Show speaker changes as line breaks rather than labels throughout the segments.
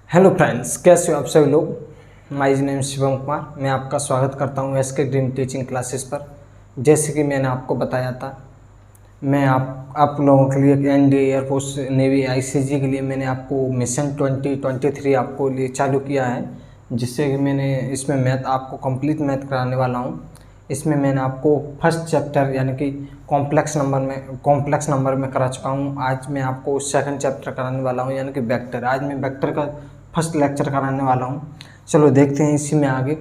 Hello friends, कैसे हो आप सभी लोग। My name Shivam Kumar. मैं आपका स्वागत करता हूं एसके ड्रीम टीचिंग क्लासेस पर। जैसे कि मैंने आपको बताया था, मैं आप लोगों के लिए एनडीए, एयरफोर्स, नेवी, आईसीजी के लिए मैंने आपको मिशन 2023 आपको लिए चालू किया है, जिससे कि मैंने इसमें मैथ आपको कंप्लीट मैथ कराने वाला हूं। इसमें मैंने आपको फर्स्ट चैप्टर यानी कि कॉम्प्लेक्स नंबर में करा चुका हूं। आज मैं आपको सेकंड चैप्टर कराने वाला हूं यानी कि वेक्टर। आज मैं वेक्टर का फर्स्ट लेक्चर कराने वाला हूं। चलो देखते हैं इसी में आगे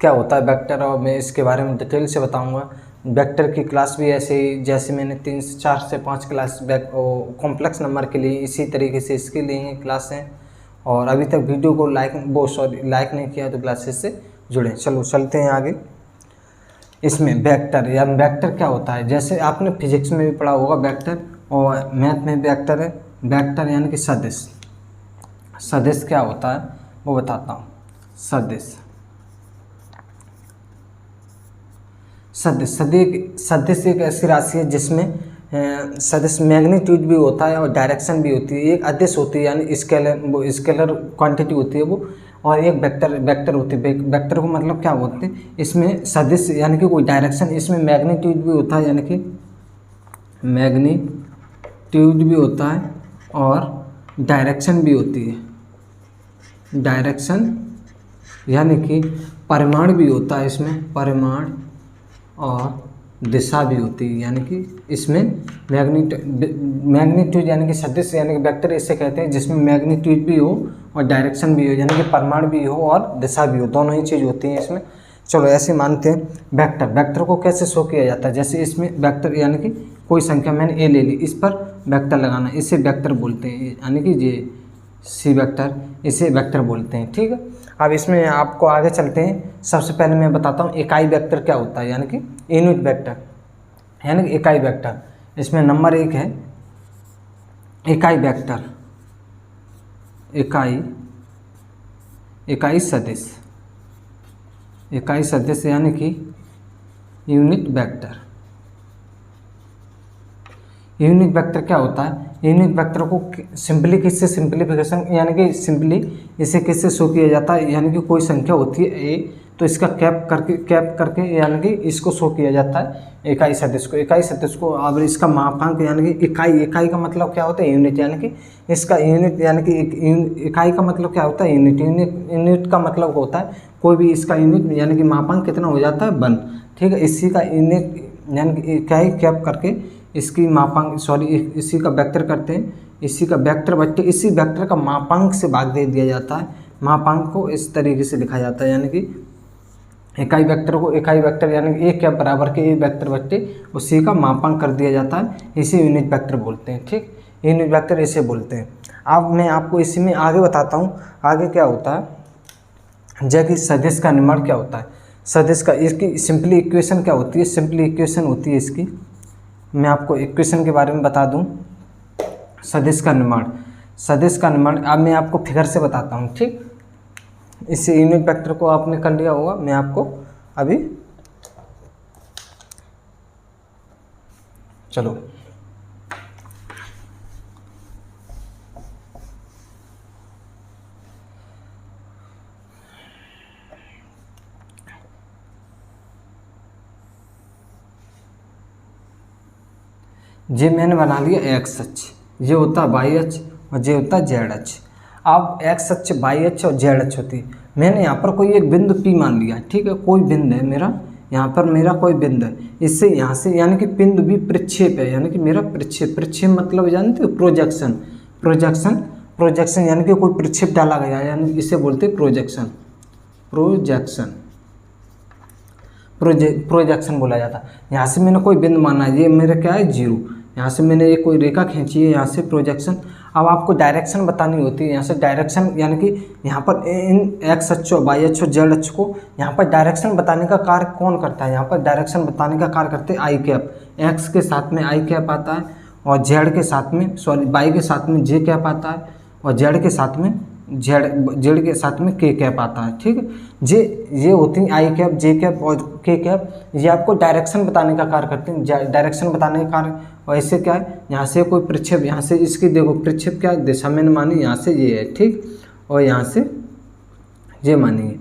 क्या होता है वेक्टर, और मैं इसके बारे में डिटेल से बताऊंगा। वेक्टर की क्लास भी ऐसे ही जैसे मैंने 4 से 5 क्लास कॉम्प्लेक्स नंबर के लिए इसी तरीके से इसके लिए क्लास हैं। और अभी तक वीडियो को लाइक नहीं किया तो क्लासेस से जुड़े। चलो चलते हैं आगे। इसमें वेक्टर या वेक्टर क्या होता है, जैसे आपने फिजिक्स में भी पढ़ा होगा वेक्टर, और मैथ में वेक्टर है। वेक्टर यानी कि सदिश। सदिश क्या होता है वो बताता हूँ। सदिश एक ऐसी राशि है जिसमें सदिश मैग्नीट्यूड भी होता है और डायरेक्शन भी होती है। एक अदिश होती है यानी स्केलर क्वांटिटी होती है वो, और एक वेक्टर होती है। वेक्टर को मतलब क्या बोलते हैं, इसमें सदिश यानी कि कोई डायरेक्शन, इसमें मैग्नीट्यूड भी होता है यानी कि मैग्नीट्यूड भी होता है और डायरेक्शन भी होती है। डायरेक्शन यानी कि परिमाण भी होता है इसमें, परिमाण, और दिशा भी होती है यानी कि इसमें मैग्नीट्यूड यानी कि सदिश यानी कि वेक्टर इसे कहते हैं जिसमें मैग्नीट्यूड भी हो और डायरेक्शन भी हो यानी कि परिमाण भी हो और दिशा भी हो, दोनों ही चीज़ होती हैं इसमें। चलो ऐसे मानते हैं। वेक्टर को कैसे शो किया जाता है, जैसे इसमें वेक्टर यानी कि कोई संख्या मैंने ए ले ली, इस पर वेक्टर लगाना, इसे वेक्टर बोलते हैं यानी कि ये सी वेक्टर, इसे वेक्टर बोलते हैं। ठीक है, अब इसमें आपको आगे चलते हैं। सबसे पहले मैं बताता हूँ इकाई वेक्टर क्या होता है यानी कि यूनिट वेक्टर यानी कि इकाई वेक्टर। इसमें नंबर 1 है इकाई वेक्टर, इकाई सदिश यानी कि यूनिट वेक्टर। यूनिट वेक्टर क्या होता है, यूनिट वेक्टर को सिंप्लीफिकेशन यानी कि सिंपली इसे किससे शो किया जाता है, यानी कि कोई संख्या होती है ए, तो इसका कैप करके यानी कि इसको शो किया जाता है इकाई सदिश को। अब इसका मापांक यानी कि इकाई का मतलब क्या होता है, यूनिट, यानी कि इसका यूनिट यानी कि इकाई का मतलब क्या होता है, यूनिट का मतलब होता है कोई भी इसका यूनिट यानी कि मापांक कितना हो जाता है 1। ठीक है, इसी का यूनिट यानी कि इकाई कैप करके इसकी इसी का वेक्टर करते हैं, इसी का वेक्टर बट्टे इसी वेक्टर का मापांक से भाग दे दिया जाता है। मापांक को इस तरीके से लिखा जाता है यानी कि इकाई वेक्टर यानी कि ए कैप बराबर के ए वेक्टर बट्टे उसी का मापांक कर दिया जाता है, इसे यूनिट वेक्टर बोलते हैं। ठीक, यूनिट वेक्टर इसे बोलते हैं। अब मैं आपको इसी में आगे बताता हूँ आगे क्या होता है, जैसे कि सदिश का निर्माण क्या होता है। सदिश का इसकी सिंपली इक्वेशन क्या होती है, सिंपली इक्वेशन होती है इसकी, मैं आपको इक्वेशन के बारे में बता दूं। सदिश का निर्माण अब मैं आपको फिगर से बताता हूं। ठीक, इससे यूनिट वेक्टर को आपने कर लिया होगा, मैं आपको अभी चलो ये मैंने बना लिया एक्स अक्ष, ये होता है वाई अक्ष और ये होता है जेड अक्ष। अब एक्स अक्ष, वाई अक्ष और जेड अक्ष होती है। मैंने यहाँ पर कोई एक बिंदु P मान लिया। ठीक है, कोई बिंदु है मेरा, यहाँ पर मेरा कोई बिंदु है, इससे यहाँ से यानी कि बिंदु भी प्रक्षेप है यानी कि मेरा प्रक्षेप मतलब जानते हो प्रोजेक्शन यानी कि कोई प्रक्षेप डाला गया है यानी इसे बोलते हैं प्रोजेक्शन बोला जाता है। यहाँ से मैंने कोई बिंदु माना है, ये मेरा क्या है 0, यहाँ से मैंने एक कोई रेखा खींची है, यहाँ से प्रोजेक्शन। अब आपको डायरेक्शन बतानी होती है, यहाँ से डायरेक्शन यानी कि यहाँ पर इन एक्स अक्ष, वाई अक्ष और जेड अक्ष को यहाँ पर डायरेक्शन बताने का कार्य कौन करता है, यहाँ पर डायरेक्शन बताने का कार्य करते हैं आई कैप। एक्स के साथ में आई कैप आता है और जेड के साथ में वाई के साथ में जे कैप आता है और जेड के साथ में के कैप आता है। ठीक है, ये होती हैं आई कैप, जे कैप और के कैप। ये आपको डायरेक्शन बताने का कार्य करते हैं, डायरेक्शन बताने का कार्य। और इससे क्या है, यहाँ से कोई प्रक्षेप, यहाँ से इसकी देखो प्रक्षेप क्या दिशा मैंने मानी, यहाँ से ये है। ठीक, और यहाँ से जे मानेंगे।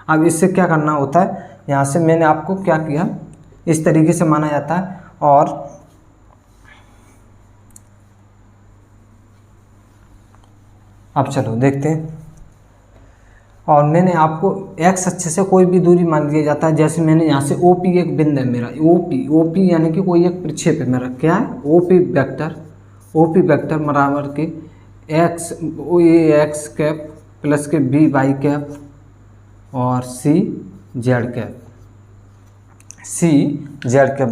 अब इससे क्या करना होता है, यहाँ से मैंने आपको क्या किया, इस तरीके से माना जाता है। और अब चलो देखते हैं। और मैंने आपको एक्स अक्ष से कोई भी दूरी मान लिया जाता है। जैसे मैंने यहाँ से ओ पी एक बिंदु है मेरा, ओ पी यानी कि कोई एक प्रक्षेप है मेरा, क्या है, ओ पी वेक्टर बराबर के एक्स, ये एक्स कैप प्लस के बी वाई कैप और सी जेड कैप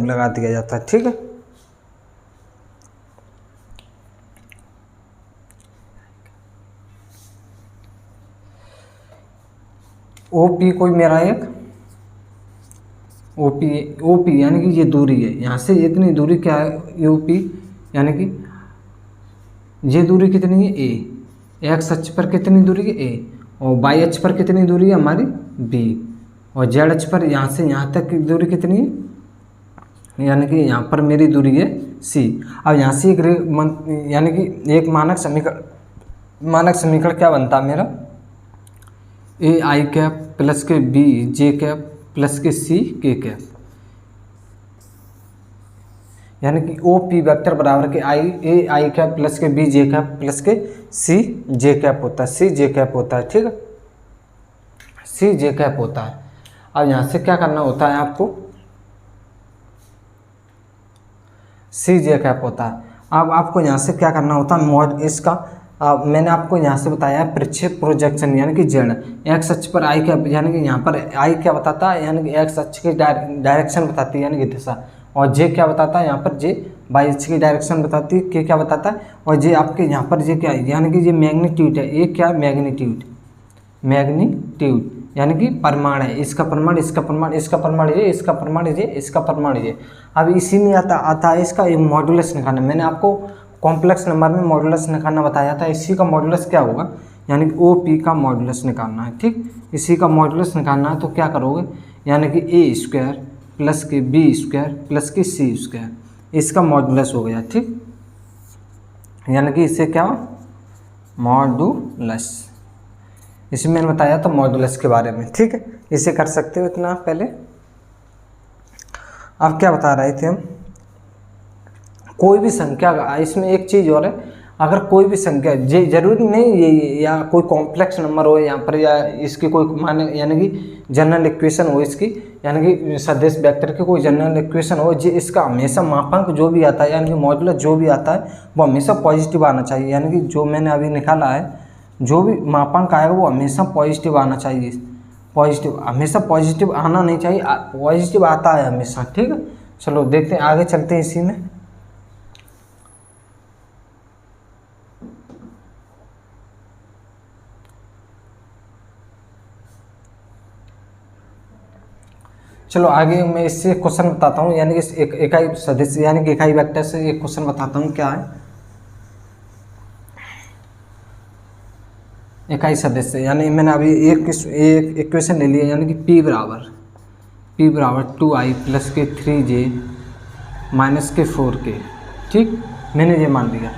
लगा दिया जाता है। ठीक है, ओ पी कोई मेरा एक ओ पी यानी कि ये दूरी है, यहाँ से इतनी दूरी क्या है, ओ पी यानी कि ये दूरी कितनी है, ए, एक्स अक्ष पर कितनी दूरी है, ए, और वाई अक्ष पर कितनी दूरी है हमारी, बी, और जेड अक्ष पर यहाँ से यहाँ तक की दूरी कितनी है, यानी कि यहाँ पर मेरी दूरी है सी। अब यहाँ से यानी कि एक मानक समीकरण क्या बनता है मेरा, ए आई कैप प्लस के बी जे कैप प्लस के सी के कैप, यानी कि ओ पी वेक्टर बराबर के ए आई कैप प्लस के बी जे कैप प्लस के सी जे कैप होता है। ठीक है, सी जे कैप होता है। अब यहाँ से क्या करना होता है आपको, सी जे कैप होता है। अब आपको यहाँ से क्या करना होता है, मॉड इसका मैंने आपको यहाँ से बताया प्रक्षेप प्रोजेक्शन, यानी कि जेड एक्स अक्ष पर आई क्या, यानी कि यहाँ पर आई क्या बताता है, यानी कि एक्स अक्ष की डायरेक्शन बताती है, यानी कि दिशा, और जे क्या बताता है, यहाँ पर जे वाई अक्ष की डायरेक्शन बताती है, के क्या बताता है, और जे आपके यहाँ पर जे क्या है, यानी कि ये मैग्नीट्यूड है, ये क्या है, मैग्नीट्यूड यानी कि परिमाण है, इसका परिमाण, इसका परिमाण, इसका परिमाण ये, इसका परिमाण ये, इसका परिमाण ये। अब इसी में आता है इसका मॉडुलस निकालना। मैंने आपको कॉम्प्लेक्स नंबर में मॉडुलस निकालना बताया था। इसी का मॉडुलस क्या होगा, यानी कि ओ पी का मॉडुलस निकालना है। ठीक, इसी का मॉडुलस निकालना है तो क्या करोगे, यानी कि ए स्क्वायर प्लस के बी स्क्वायर प्लस के सी स्क्वायर, इसका मॉडुलस हो गया। ठीक, यानी कि इससे क्या मॉडुलस, इसमें मैंने बताया था मॉडुलस के बारे में। ठीक है, इसे कर सकते हो इतना पहले। अब क्या बता रहे थे हम, कोई भी संख्या, इसमें एक चीज़ और है, अगर कोई भी संख्या जरूरी नहीं ये या कोई कॉम्प्लेक्स नंबर हो यहाँ पर, या इसकी कोई माने यानी कि जनरल इक्वेशन हो इसकी, यानी कि सदिश वेक्टर की कोई जनरल इक्वेशन हो, जो इसका हमेशा मापांक जो भी आता है, यानी कि मॉडुलस जो भी आता है वो हमेशा पॉजिटिव आना चाहिए। यानी कि जो मैंने अभी निकाला है, जो भी मापांक आएगा वो हमेशा पॉजिटिव आना चाहिए, हमेशा पॉजिटिव आना नहीं चाहिए, पॉजिटिव आता है हमेशा। ठीक है, चलो देखते हैं, आगे चलते हैं इसी में। चलो आगे मैं इससे क्वेश्चन बताता हूँ, यानी कि इकाई सदिश यानी कि इकाई वेक्टर से एक क्वेश्चन बताता हूँ। क्या है इकाई सदिश, यानी मैंने अभी एक इक्वेशन ले लिया, यानी कि P बराबर 2i प्लस के 3j माइनस के 4k। ठीक, मैंने ये मान लिया।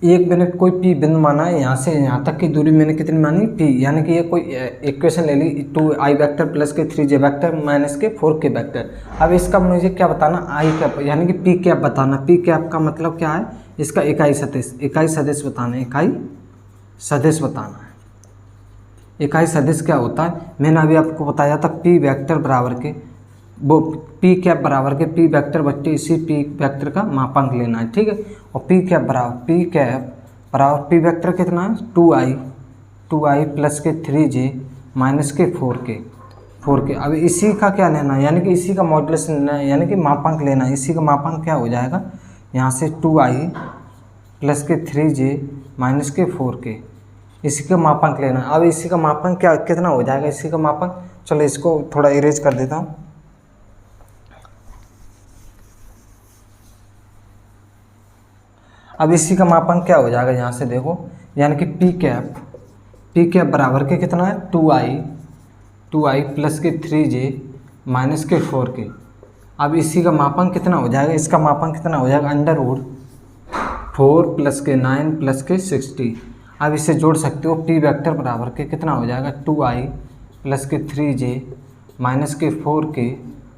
एक मैंने कोई P बिंदु माना है, यहाँ से यहाँ तक की दूरी मैंने कितनी मानी, P, यानी कि ये कोई इक्वेशन ले ली, 2i वेक्टर प्लस के 3j वेक्टर माइनस के 4k वेक्टर। अब इसका मुझे क्या बताना, i कैप यानी कि P कैप बताना। P कैप का मतलब क्या है, इसका इकाई सदिश बताना है, इकाई सदिश क्या होता है, मैंने अभी आपको बताया था P वेक्टर बराबर के वो P कैप बराबर के P वेक्टर बट्टे इसी P वेक्टर का मापांक लेना है। ठीक है, और P कैप बराबर P वेक्टर कितना है, 2i प्लस के 3j माइनस के 4k। अब इसी का क्या लेना है, यानी कि इसी का मॉडुलस लेना है, यानी कि मापांक लेना है। इसी का मापांक क्या हो जाएगा, यहाँ से 2i प्लस के 3j माइनस के 4k, इसी का मापांक लेना है। अब इसी का मापांक क्या कितना हो जाएगा, इसी का मापांक, चलो इसको थोड़ा इरेज कर देता हूँ। अब इसी का मापांक क्या हो जाएगा, यहाँ से देखो, यानी कि पी कैप बराबर के कितना है 2i प्लस के 3j माइनस के 4k। अब इसी का मापांक कितना हो जाएगा, इसका मापांक कितना हो जाएगा √4 प्लस के 9 प्लस के 60। अब इसे जोड़ सकते हो, पी वेक्टर बराबर के कितना हो जाएगा 2i प्लस के 3j माइनस के 4k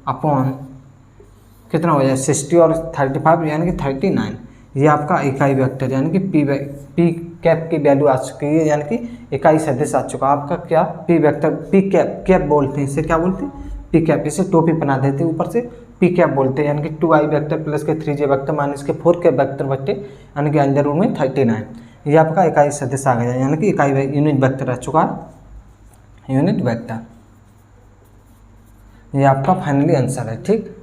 अपॉन कितना हो जाएगा 60 और 35 यानी कि 39। ये आपका इकाई वेक्टर यानी कि पी कैप की वैल्यू आ चुकी है, यानी कि इकाई सदिश आ चुका आपका क्या पी वेक्टर। पी कैप बोलते हैं, इसे क्या बोलते हैं पी कैप, इसे टोपी बना देते हैं ऊपर से, पी कैप बोलते हैं, यानी कि 2i वेक्टर प्लस के 3j वेक्टर माइनस के 4k वेक्टर बट्टे यानी कि अंदर रूट में 39। ये आपका इकाई सदिश आ गया, यानी कि इकाई यूनिट वेक्टर आ चुका है, यूनिट वेक्टर। ये आपका फाइनली आंसर है। ठीक,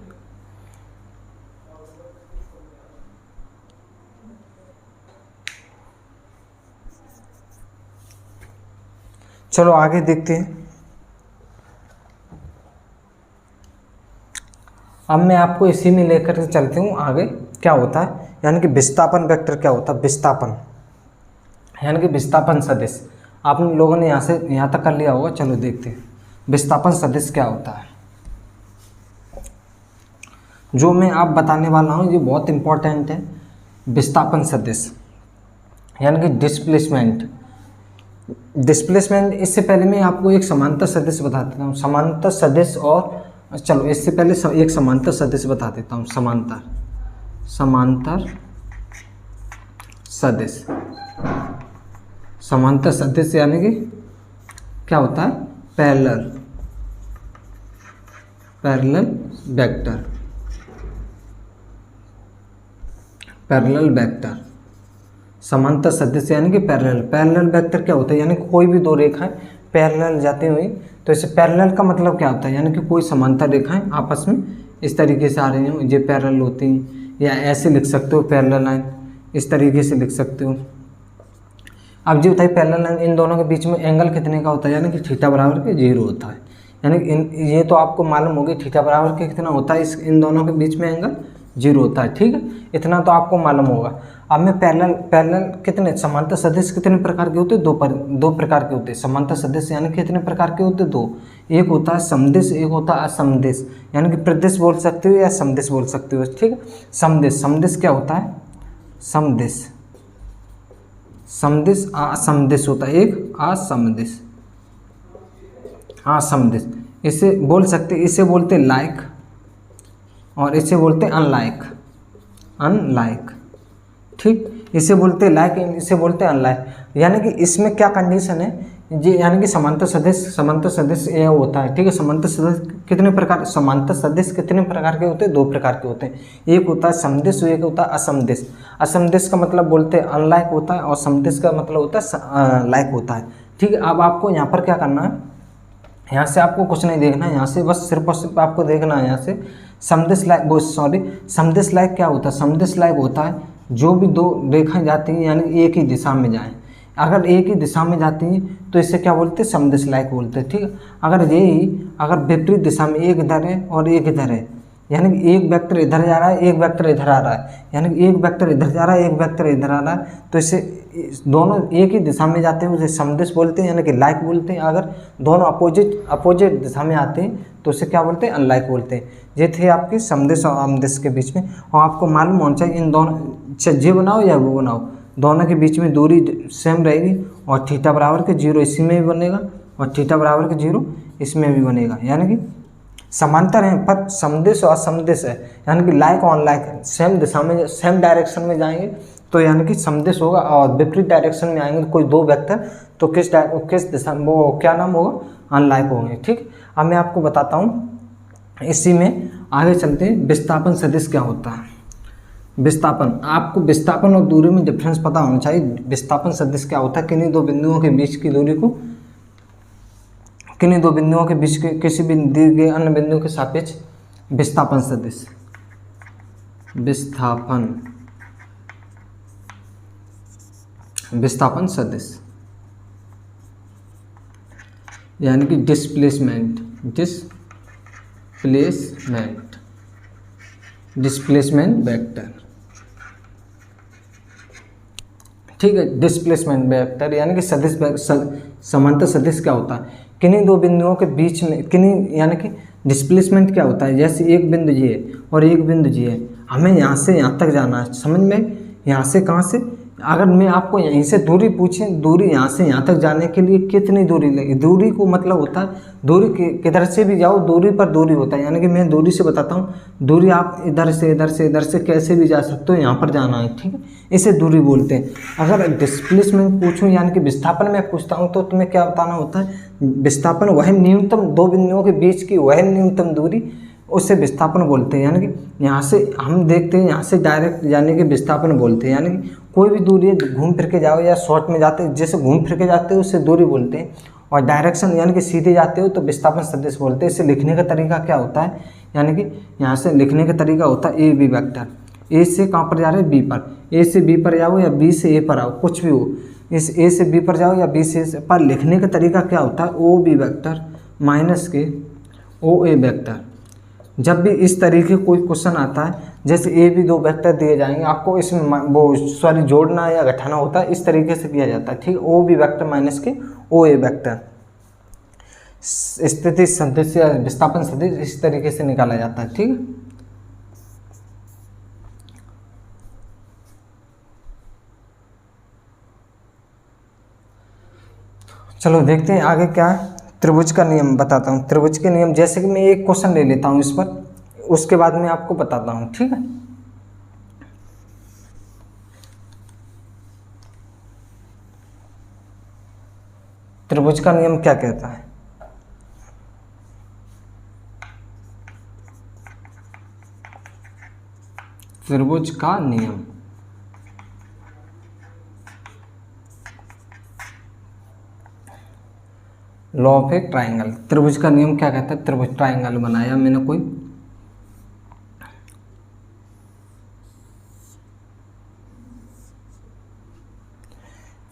चलो आगे देखते हैं। अब मैं आपको इसी में लेकर के चलती हूँ आगे क्या होता है, यानी कि विस्थापन वेक्टर क्या होता है, विस्थापन यानी कि विस्थापन सदिश। आप लोगों ने यहाँ तक कर लिया होगा। चलो देखते हैं विस्थापन सदिश क्या होता है। जो मैं आप बताने वाला हूँ ये बहुत इंपॉर्टेंट है। विस्थापन सदिश यानी कि डिस्प्लेसमेंट। इससे पहले मैं आपको एक समांतर सदिश बता देता हूँ। समांतर सदिश, और चलो इससे पहले एक समांतर सदिश बता देता हूँ। समांतर सदिश, समांतर सदिश यानी कि क्या होता है, पैरेलल वेक्टर। समांतर सदिश यानी कि पैरेलल वेक्टर क्या होता है, यानी कि कोई भी दो रेखाएं पैरेलल जाती हुई, तो इसे पैरेलल का मतलब क्या होता है, यानी कि कोई समांतर रेखाएं आपस में इस तरीके से आ रही हो, ये पैरेलल होती हैं, या ऐसे लिख सकते हो पैरेलल लाइन, इस तरीके से लिख सकते हो। अब जो बताइए पैरेलल लाइन, इन दोनों के बीच में एंगल कितने का होता है, यानी कि थीटा बराबर के 0 होता है। यानी ये तो आपको मालूम होगी थीटा बराबर के कितना होता है, इन दोनों के बीच में एंगल 0 होता है। ठीक है, इतना तो आपको मालूम होगा। अब मैं पैरेलल कितने समांतर सदिश कितने प्रकार के होते हैं, दो प्रकार के होते हैं। समांतर सदिश यानी कितने प्रकार के होते हैं, दो। एक होता है समदिश, एक होता है असमदिश, यानी कि प्रदिश बोल सकते हो या समदिश बोल सकते हो। ठीक है, समदिश क्या होता है, समदिश असमदिश होता है, एक असमदिश। इसे बोल सकते, इसे बोलते लाइक और इसे बोलते अनलाइक। ठीक, इसे बोलते लाइक, इसे बोलते अनलाइक। यानी कि इसमें क्या कंडीशन है जी, यानी कि समांतर सदिश ये होता है। ठीक है, समांतर सदिश कितने प्रकार के होते हैं, 2 प्रकार के होते हैं। एक होता है समदिश, एक होता है असमदिश। असमदिश का मतलब बोलते हैं अनलाइक होता है, और समदिश का मतलब होता है लाइक होता है। ठीक है, अब आपको यहाँ पर क्या करना है, यहाँ से आपको कुछ नहीं देखना है, यहाँ से बस सिर्फ और सिर्फ आपको देखना है यहाँ से समदिश लाइक क्या होता है। समदिश लाइक होता है जो भी दो रेखाएं जाती हैं यानी एक ही दिशा में जाएं। अगर एक ही दिशा में जाती हैं तो इसे क्या बोलते हैं, समदिश लाइक बोलते हैं। ठीक है, अगर विपरीत दिशा में एक इधर है और एक इधर है, यानी कि एक वेक्टर इधर जा रहा है, एक वेक्टर इधर आ रहा है, यानी कि एक वेक्टर इधर जा रहा है, एक वेक्टर इधर आ रहा है, तो इसे दोनों एक ही दिशा में जाते हैं उसे समदिश बोलते हैं, यानी कि लाइक बोलते हैं। अगर दोनों अपोजिट दिशा में आते हैं तो उसे क्या बोलते हैं, अनलाइक बोलते हैं। ये थे आपके समदिश और अमदिश के बीच में। और आपको मालूम होना चाहिए इन दोनों, जे बनाओ या वो बनाओ, दोनों के बीच में दूरी सेम रहेगी, और थीटा बराबर के 0 इसी में भी बनेगा, और थीटा बराबर के 0 इसमें भी बनेगा। यानी कि समांतर हैं पर समदिश और असमदिश है, यानी कि लाइक और अनलाइक सेम दिशा में, सेम डायरेक्शन में जाएंगे तो यानी कि समदिश होगा, और विपरीत डायरेक्शन में आएंगे तो कोई दो वेक्टर तो किस दिशा में, वो क्या नाम होगा, अनलाइक होंगे। ठीक, अब मैं आपको बताता हूँ, इसी में आगे चलते हैं विस्थापन सदिश क्या होता है। विस्थापन, आपको विस्थापन और दूरी में डिफरेंस पता होना चाहिए। विस्थापन सदिश क्या होता है, किन्हीं दो बिंदुओं के बीच की दूरी को, किन्हीं दो बिंदुओं के बीच के किसी भी दिए गए अन्य बिंदु के सापेक्ष विस्थापन सदिश, विस्थापन सदिश। यानी कि डिस्प्लेसमेंट वेक्टर। ठीक है, डिस्प्लेसमेंट वेक्टर यानी कि सदिश समांतर सदिश क्या होता है, किन्हीं दो बिंदुओं के बीच में किन्हीं, यानी कि डिस्प्लेसमेंट क्या होता है, जैसे एक बिंदु जी है और एक बिंदु जी है, हमें यहाँ से यहाँ तक जाना है, समझ में, यहाँ से कहाँ से, अगर मैं आपको यहीं से दूरी पूछें, दूरी यहाँ से यहाँ तक जाने के लिए कितनी दूरी लगी, दूरी को मतलब होता है दूरी किधर से भी जाओ, दूरी पर दूरी होता है, यानी कि मैं दूरी से बताता हूँ, दूरी आप इधर से इधर से इधर से कैसे भी जा सकते हो, यहाँ पर जाना है, ठीक है, इसे दूरी बोलते हैं। अगर डिस्प्लेसमेंट पूछूं यानी कि विस्थापन में पूछता हूँ तो तुम्हें क्या बताना होता है, विस्थापन वह न्यूनतम दो बिंदुओं के बीच की वह न्यूनतम दूरी, उससे विस्थापन बोलते हैं। यानी कि यहाँ से हम देखते हैं, यहाँ से डायरेक्ट यानी कि विस्थापन बोलते हैं, यानी कि कोई भी दूरी घूम फिर के जाओ या शॉर्ट में जाते हो, जैसे घूम फिर के जाते हो उससे दूरी बोलते हैं, और डायरेक्शन यानी कि सीधे जाते हो तो विस्थापन सदिश बोलते हैं। इसे लिखने का तरीका क्या होता है, यानी कि यहाँ से लिखने का तरीका होता है ए बी वेक्टर, ए से कहाँ पर जा रहे हैं बी पर, ए से बी पर जाओ या बी से ए पर आओ, कुछ भी हो, इस ए से बी पर जाओ या बी से ए पर, लिखने का तरीका क्या होता है, ओ बी वेक्टर माइनस के ओ ए वेक्टर। जब भी इस तरीके कोई क्वेश्चन आता है, जैसे ए बी दो वेक्टर दिए जाएंगे, आपको इसमें वो सॉरी जोड़ना या घटाना होता है, इस तरीके से किया जाता है, ठीक है, ओ बी वेक्टर माइनस के ओ ए वेक्टर, स्थिति सदिश या विस्थापन सदिश इस तरीके से निकाला जाता है, ठीक है। चलो देखते हैं आगे क्या है, त्रिभुज का नियम बताता हूँ। त्रिभुज के नियम, जैसे कि मैं एक क्वेश्चन ले लेता हूँ इस पर, उसके बाद मैं आपको बताता हूँ, ठीक है। त्रिभुज का नियम क्या कहता है, त्रिभुज का नियम, लॉ ऑफ ए ट्राइंगल। त्रिभुज का नियम क्या कहता है, त्रिभुज ट्राइंगल बनाया मैंने कोई,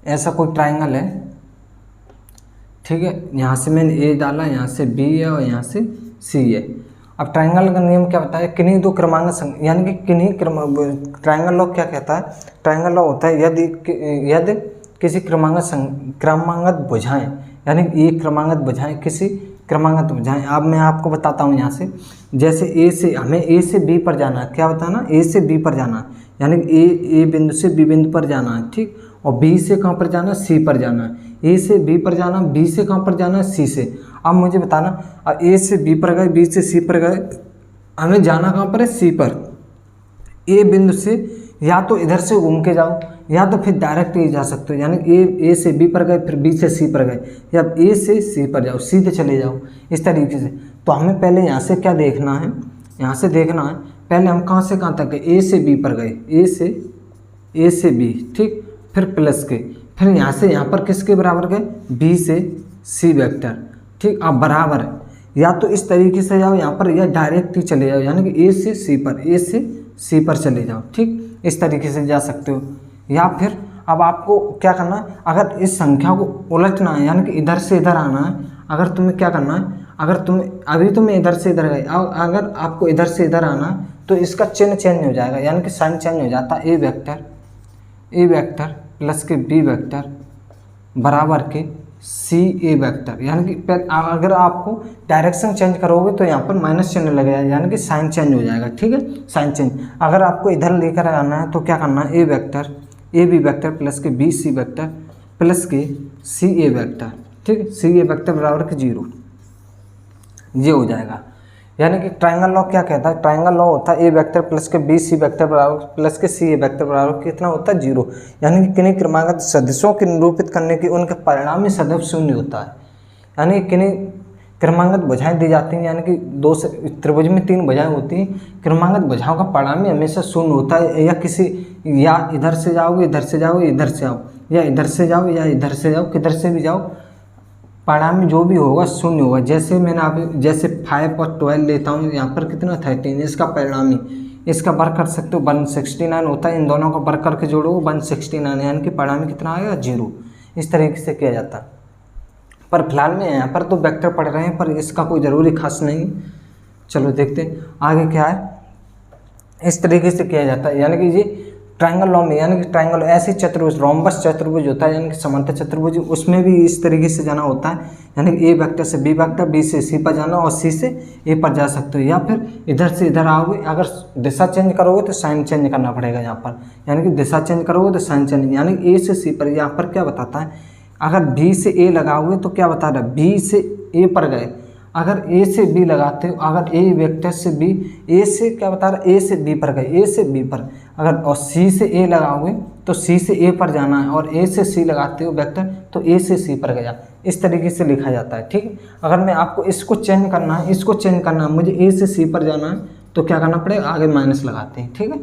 ऐसा कोई ट्राइंगल है, ठीक है, यहाँ से मैंने ए डाला, यहाँ से बी है और यहाँ से सी है। अब ट्राइंगल का नियम क्या बताया, किन्हीं दो क्रमांक यानी कि किन्हीं ट्राइंगल लॉ क्या कहता है, ट्राइंगल लॉ होता है यदि किसी क्रमांगत भुजाएं, यानी एक क्रमांगत भुजाएं किसी क्रमांगत भुजाएं। अब मैं आपको बताता हूँ यहाँ से, जैसे ए से हमें ए से बी पर जाना है, क्या बताना, ए से बी पर जाना है, यानी ए बिंदु से बी बिंदु पर जाना है, ठीक, और बी से कहाँ पर जाना है, सी पर जाना है, ए से बी पर जाना, बी से कहाँ पर जाना है, सी से। अब मुझे बताना, ए से बी पर गए, बी से सी पर गए, हमें जाना कहाँ पर है, सी पर। ए बिंदु से या तो इधर से घूम के जाओ या तो फिर डायरेक्ट ये जा सकते हो, यानी ए से बी पर गए फिर बी से सी पर गए, या ए से सी पर जाओ, सीधे चले जाओ, इस तरीके से। तो हमें पहले यहाँ से क्या देखना है, यहाँ से देखना है पहले हम कहाँ से कहाँ तक गए, ए से बी पर गए, ए से बी, ठीक, फिर प्लस के, फिर यहाँ से यहाँ पर किसके बराबर गए, बी से सी वेक्टर, ठीक। अब बराबर है, या तो इस तरीके से जाओ यहाँ पर, या डायरेक्ट ही चले जाओ, यानी कि ए से सी पर चले जाओ, ठीक, इस तरीके से जा सकते हो। या फिर अब आपको क्या करना है, अगर इस संख्या को उलटना है, यानी कि इधर से इधर आना है, अगर तुम्हें क्या करना है, अगर तुम्हें अभी तो मैं इधर से इधर गई, अगर आपको इधर से इधर आना है तो इसका चिन्ह चेंज हो जाएगा, यानी कि साइन चेंज हो जाता है, ए वेक्टर प्लस के बी वेक्टर बराबर के सी ए वेक्टर, यानी कि अगर आपको डायरेक्शन चेंज करोगे तो यहाँ पर माइनस चिन्ह लगेगा, यानी कि साइन चेंज हो जाएगा, ठीक है, साइन चेंज। अगर आपको इधर लेकर आना है तो क्या करना है, ए बी वेक्टर प्लस के बी सी वेक्टर प्लस के सी ए वेक्टर, ठीक है, सी ए वेक्टर बराबर के 0, ये हो जाएगा। यानी कि ट्राइंगल लॉ क्या कहता है, ट्राइंगल लॉ होता है ए वेक्टर प्लस के बी सी वेक्टर बराबर प्लस के सी ए वेक्टर बराबर कितना होता है, 0, यानी कि किन्हीं क्रमागत सदिशों को निरूपित करने की उनके परिणामी सदैव शून्य होता है। यानी किन्हीं क्रमागत भुजाएं दी जाती हैं, यानी कि दो से त्रिभुज में 3 भुजाएं होती हैं, क्रमागत भुजाओं का परिणामी हमेशा शून्य होता है, या किसी या इधर से जाओगे इधर से जाओगे इधर से आओ, या इधर से जाओ या इधर से जाओ, किधर से भी जाओ परिणामी जो भी होगा शून्य होगा। जैसे मैंने आप जैसे 5 और 12 लेता हूँ, यहाँ पर कितना 13, इसका परिणामी इसका वर्ग कर सकते हो 169 होता है, इन दोनों का वर्ग करके जोड़ो 169, यानी कि परिणामी कितना आएगा, 0। इस तरीके से किया जाता है। पर फिलहाल में यहाँ पर तो वेक्टर पढ़ रहे हैं, पर इसका कोई ज़रूरी खास नहीं। चलो देखते हैं आगे क्या है। इस तरीके से किया जाता है, यानी कि ये ट्रायंगल लॉ में, यानी कि ट्रायंगल ऐसे चतुर्भुज, रोम्बस चतुर्भुज होता है, यानी कि समांतर चतुर्भुज, उसमें भी इस तरीके से जाना होता है, यानी कि ए वेक्टर से बी वेक्टर, बी से सी पर जाना और सी से ए पर जा सकते हो, या फिर इधर से इधर आओगे। अगर दिशा चेंज करोगे तो साइन चेंज करना पड़ेगा यहाँ पर, यानी कि दिशा चेंज करोगे तो साइन चेंज, यानी ए से सी पर। यहाँ पर क्या बताता है, अगर बी से ए लगाओगे तो क्या बता रहा है, बी से ए पर गए। अगर ए से बी लगाते हो, अगर ए वेक्टर से बी, ए से क्या बता रहा है, ए से बी पर गए, ए से बी पर। अगर और सी से ए लगाओगे तो सी से ए पर जाना है, और ए से सी लगाते हो वेक्टर तो ए से सी पर गया। इस तरीके से लिखा जाता है, ठीक है। अगर मैं आपको इसको चेंज करना है, इसको चेंज करना है, मुझे ए से सी पर जाना है, तो क्या करना पड़ेगा, आगे माइनस लगाते हैं, ठीक है।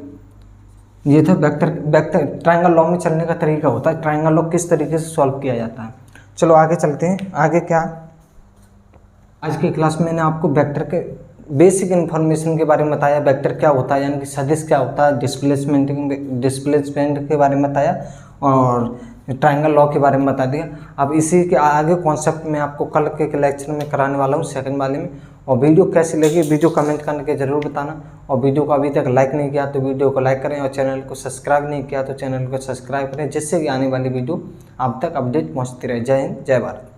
ये था वेक्टर ट्रायंगल लॉ में चलने का तरीका होता है, ट्रायंगल लॉ किस तरीके से सॉल्व किया जाता है। चलो आगे चलते हैं। आगे क्या, आज की क्लास में मैंने आपको वेक्टर के बेसिक इन्फॉर्मेशन के बारे में बताया, वेक्टर क्या होता है, यानी कि सदिश क्या होता है, डिस्प्लेसमेंट के बारे में बताया, और ट्रायंगल लॉ के बारे में बता दिया। अब इसी के आगे कॉन्सेप्ट में आपको कल के लेक्चर में कराने वाला हूँ, सेकंड वाले में। और वीडियो कैसी लगी, वीडियो कमेंट करके ज़रूर बताना, और वीडियो को अभी तक लाइक नहीं किया तो वीडियो को लाइक करें, और चैनल को सब्सक्राइब नहीं किया तो चैनल को सब्सक्राइब करें, जिससे कि आने वाली वीडियो आप तक अपडेट पहुँचती रहे। जय हिंद, जय भारत।